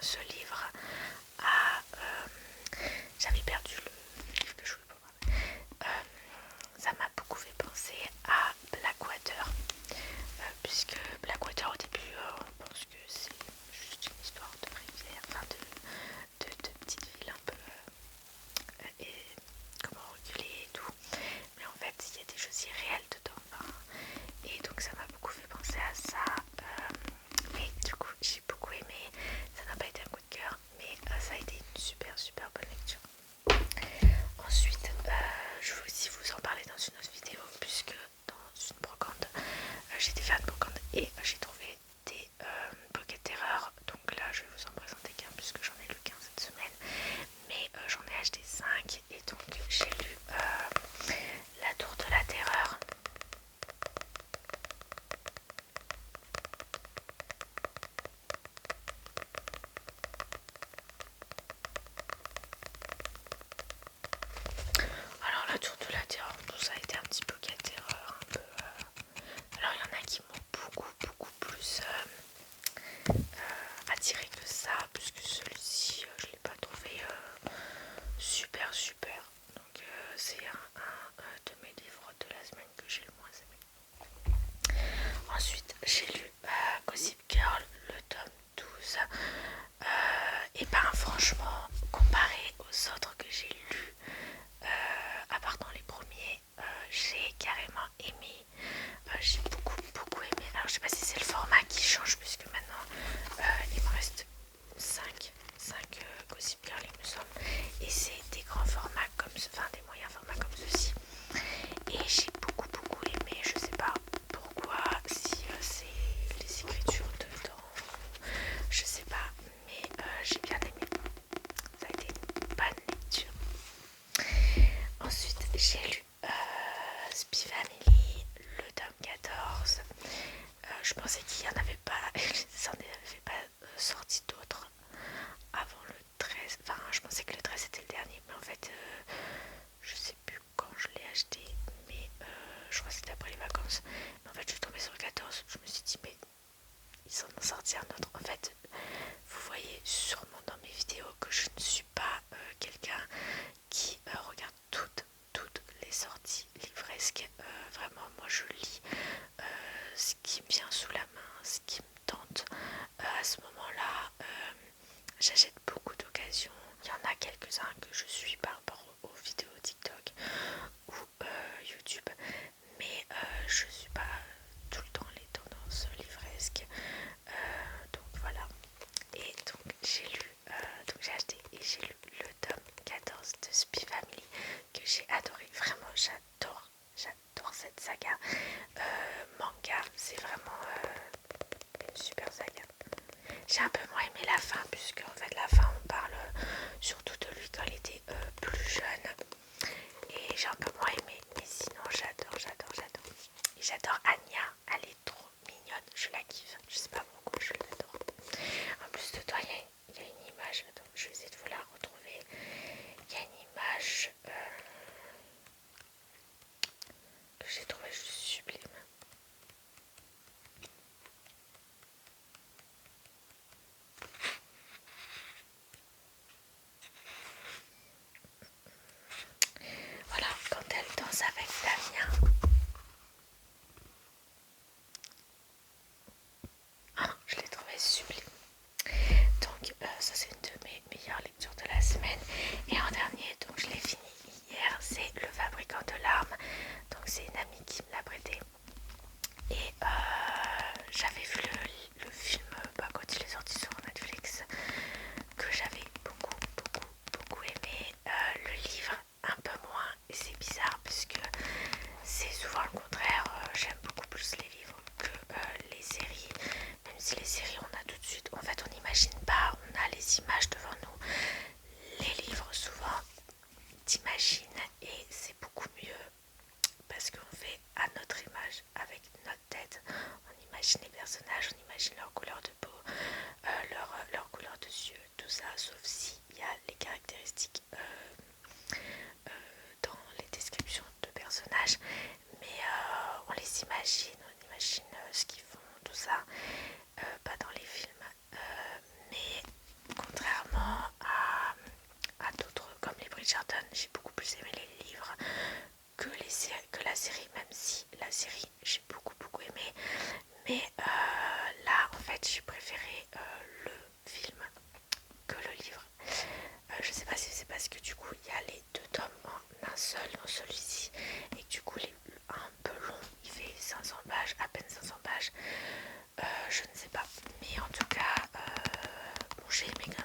ce livre à... j'avais perdu le livre que je voulais pas voir. Ça m'a beaucoup fait penser à Blackwater, puisque Blackwater au début on pense que c'est juste une histoire de rivière, enfin de petite ville un peu et comment reculer et tout, mais en fait il y a des choses irréelles dedans, enfin, et donc ça m'a beaucoup fait penser à ça, mais du coup j'ai beaucoup aimé. Ça n'a pas été un coup de cœur, mais ça a été une super bonne lecture. Ensuite je vais aussi vous en parler dans une autre vidéo, puisque dans une brocante j'étais faire une brocante et j'ai trouvé des pocket terreur. Donc là je vais vous en présenter qu'un puisque j'en ai lu qu'un cette semaine, mais j'en ai acheté 5 et donc j'ai lu La Tour de la Terreur. Alors La Tour de la Terreur, ça a été un petit pocket terreur un peu alors il y en a qui m'ont beaucoup plus attiré que ça, puisque celui-ci je l'ai pas trouvé super. Donc c'est un de mes livres de la semaine que j'ai le moins aimé. Ensuite j'ai lu Gossip Girl, le tome 12. Et ben franchement, comparé aux autres que j'ai lus, à part dans les premiers, j'ai carrément aimé. J'ai beaucoup aimé. Alors je sais pas si c'est le format qui change, puisque maintenant il me reste 5 Gossip Girl il me semble, et c'est des grands formats comme enfin des moyens formats comme ceci, et j'ai beaucoup aimé. Je sais pas pourquoi, si c'est les écritures dedans, je sais pas, mais j'ai bien aimé. Ça a été une bonne lecture. Ensuite j'ai lu Spy Family, le tome 14. Je pensais qu'il n'y en avait pas, ça n'en avait pas sorti d'autres avant le 13. Enfin, je pensais que le 13 était le dernier, mais en fait, je sais plus quand je l'ai acheté, mais je crois que c'était après les vacances. Mais en fait, je suis tombée sur le 14. Je me suis dit, mais ils en ont sorti un autre. En fait, vous voyez sûrement dans mes vidéos que je ne suis pas quelqu'un qui regarde toutes les sorties livresques. Vraiment, moi je lis ce qui me vient sous la main, ce qui me tente. À ce moment-là, j'achète beaucoup d'occasions. Il y en a quelques-uns que je suis par rapport aux vidéos TikTok ou YouTube, mais je suis pas tout le temps les tendances livresques. Donc voilà. Et donc j'ai acheté et j'ai lu le tome 14 de Spy Family, que j'ai adoré. Vraiment, j'adore cette saga. Manga, c'est vraiment une super saga. J'ai un peu moins aimé la fin, puisque en fait la fin on parle surtout de lui quand il était plus jeune, et j'ai un peu moins aimé, mais sinon j'adore. Et j'adore Anya, elle est trop mignonne, je la kiffe, je sais pas pourquoi, je l'adore. En plus de toi, il y a une image, attends, je vais essayer de vous la retrouver. Il y a une image que j'ai trouvée juste sublime. Voilà, quand elle danse avec Damien. Ah, je l'ai trouvée sublime. Donc ça c'est une de mes meilleures lectures de la semaine. Et en dernier, donc je l'ai fini hier, c'est Le Fabricant de larmes. Donc c'est une amie qui me l'a prêté. Et j'avais vu le film quand il est sorti sur Netflix, que j'avais beaucoup aimé. Le livre un peu moins, et c'est bizarre puisque c'est souvent le contraire. J'aime beaucoup plus les livres que les séries, même si les séries on a tout de suite, en fait on n'imagine pas, on a les images devant nous. Les livres souvent t'imagines, et c'est beaucoup mieux parce qu'on fait à notre image, avec notre tête. On imagine les personnages, on imagine leur couleur de peau, leur couleur de yeux, tout ça, sauf si il y a les caractéristiques dans les descriptions de personnages, mais on les imagine, on imagine ce qu'ils font, tout ça, pas dans les films. Mais j'ai aimé quand